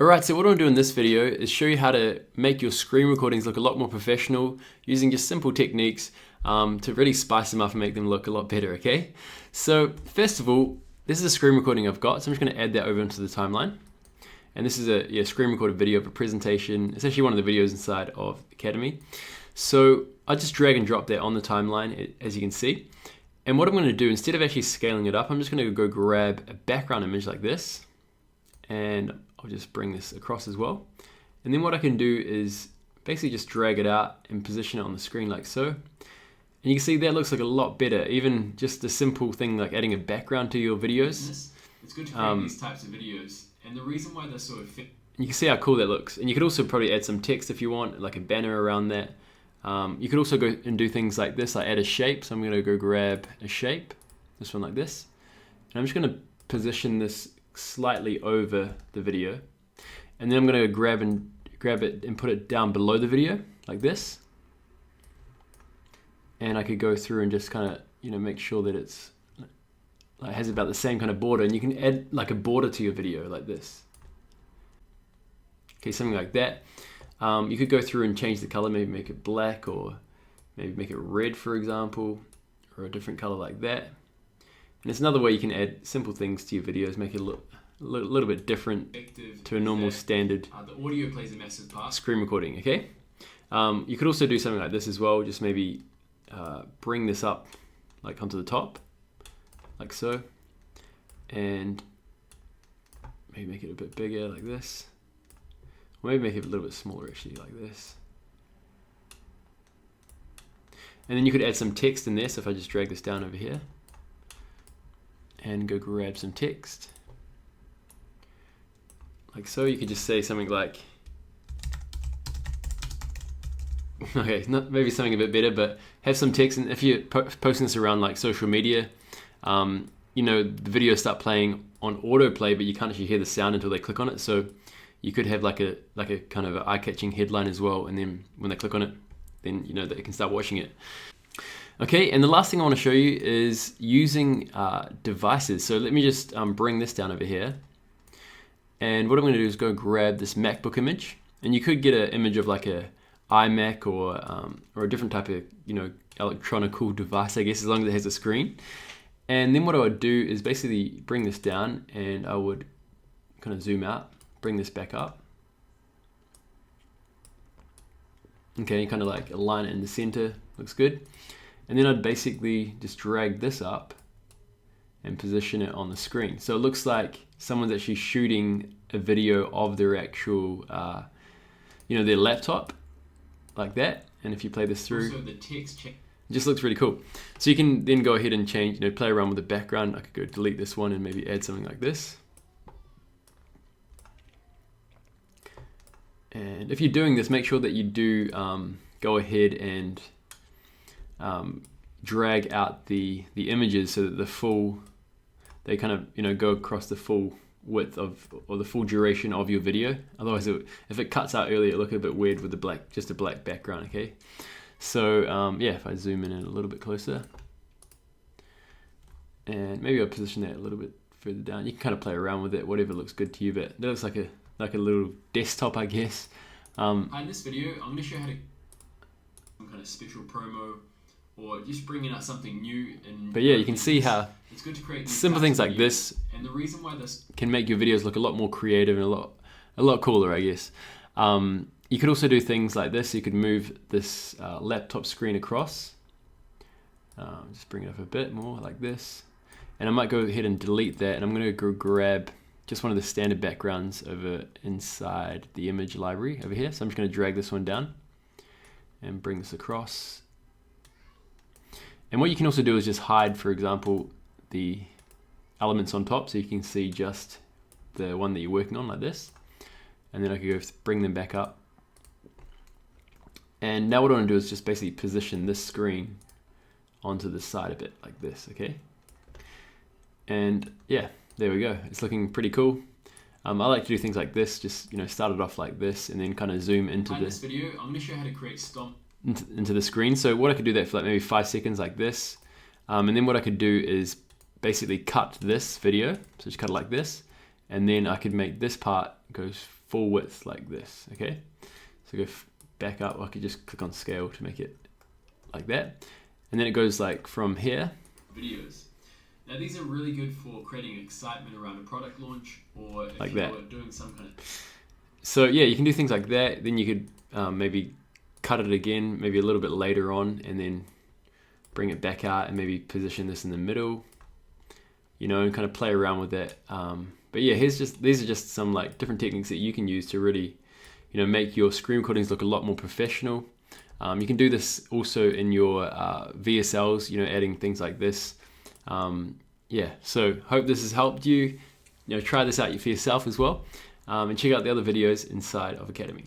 Alright, so what I want to do in this video is show you how to make your screen recordings look a lot more professional using just simple techniques to really spice them up and make them look a lot better, okay? So first of all, this is a screen recording I've got, so I'm just going to add that over into the timeline. And this is a screen recorded video of a presentation. It's actually one of the videos inside of Academy. So I just drag and drop that on the timeline, as you can see. And what I'm going to do, instead of actually scaling it up, I'm just going to go grab a background image like this. And I'll just bring this across as well. And then what I can do is basically just drag it out and position it on the screen like so. And you can see that looks like a lot better. Even just a simple thing like adding a background to your videos. It's good to create these types of videos. And the reason why they're so effective. You can see how cool that looks. And you could also probably add some text if you want, like a banner around that. You could also go and do things like this, like add a shape. So I'm going to go grab a shape, this one like this. And I'm just going to position this slightly over the video, and then I'm going to grab it and put it down below the video like this. And I could go through and just kind of make sure that it's like has about the same kind of border, and you can add like a border to your video like this. Okay, something like that. You could go through and change the color, maybe make it black, or maybe make it red, for example, or a different color like that. And it's another way you can add simple things to your videos, make it look a little bit different to a normal standard the audio plays a massive part. Screen recording, okay? You could also do something like this as well, just maybe bring this up like onto the top, like so, and maybe make it a bit bigger like this, or maybe make it a little bit smaller actually like this. And then you could add some text in there, so if I just drag this down over here, and go grab some text like so, you could just say something like, okay, maybe something a bit better, but have some text. And if you're posting this around like social media, the videos start playing on autoplay, but you can't actually hear the sound until they click on it. So you could have like a kind of eye-catching headline as well, and then when they click on it, then they can start watching it. Okay, and the last thing I want to show you is using devices. So let me just bring this down over here. And what I'm going to do is go grab this MacBook image. And you could get an image of like a iMac or a different type of electronical device, I guess, as long as it has a screen. And then what I would do is basically bring this down, and I would kind of zoom out, bring this back up. Okay, kind of like align it in the center, looks good. And then I'd basically just drag this up and position it on the screen. So it looks like someone's actually shooting a video of their actual, their laptop, like that. And if you play this through, also the text it just looks really cool. So you can then go ahead and change, play around with the background. I could go delete this one and maybe add something like this. And if you're doing this, make sure that you do go ahead and drag out the images so that they kind of go across the full width or the full duration of your video. Otherwise, if it cuts out early, it looks a bit weird with just a black background. Okay, so yeah, if I zoom in a little bit closer, and maybe I'll position that a little bit further down. You can kind of play around with it, whatever looks good to you. But that looks like a little desktop, I guess. In this video, I'm going to show you how to some kind of special promo, or just bringing out something new. But yeah, you can see how it's good to create simple things like this and the reason why this can make your videos look a lot more creative and a lot cooler, I guess. You could also do things like this. You could move this laptop screen across. Just bring it up a bit more like this. And I might go ahead and delete that, and I'm going to go grab just one of the standard backgrounds over inside the image library over here. So I'm just going to drag this one down and bring this across. And what you can also do is just hide, for example, the elements on top, so you can see just the one that you're working on like this. And then I could go bring them back up. And now what I want to do is just basically position this screen onto the side a bit like this, okay? And yeah, there we go. It's looking pretty cool. I like to do things like this, just start it off like this, and then kind of zoom into this video. I'm going to show you how to create stomp into the screen. So what I could do that for like maybe 5 seconds like this, and then what I could do is basically cut this video. So just cut it like this, and then I could make this part goes full width like this, okay? So go back up, I could just click on scale to make it like that. And then it goes like from here. Videos. Now these are really good for creating excitement around a product launch, or if like you're that. doing some kind of... So yeah, you can do things like that. Then you could maybe cut it again, maybe a little bit later on, and then bring it back out and maybe position this in the middle, you know, and kind of play around with that. But yeah, these are just some like different techniques that you can use to really, you know, make your screen recordings look a lot more professional. You can do this also in your VSLs, you know, adding things like this. Yeah, so hope this has helped you. You know, try this out for yourself as well, and check out the other videos inside of Academy.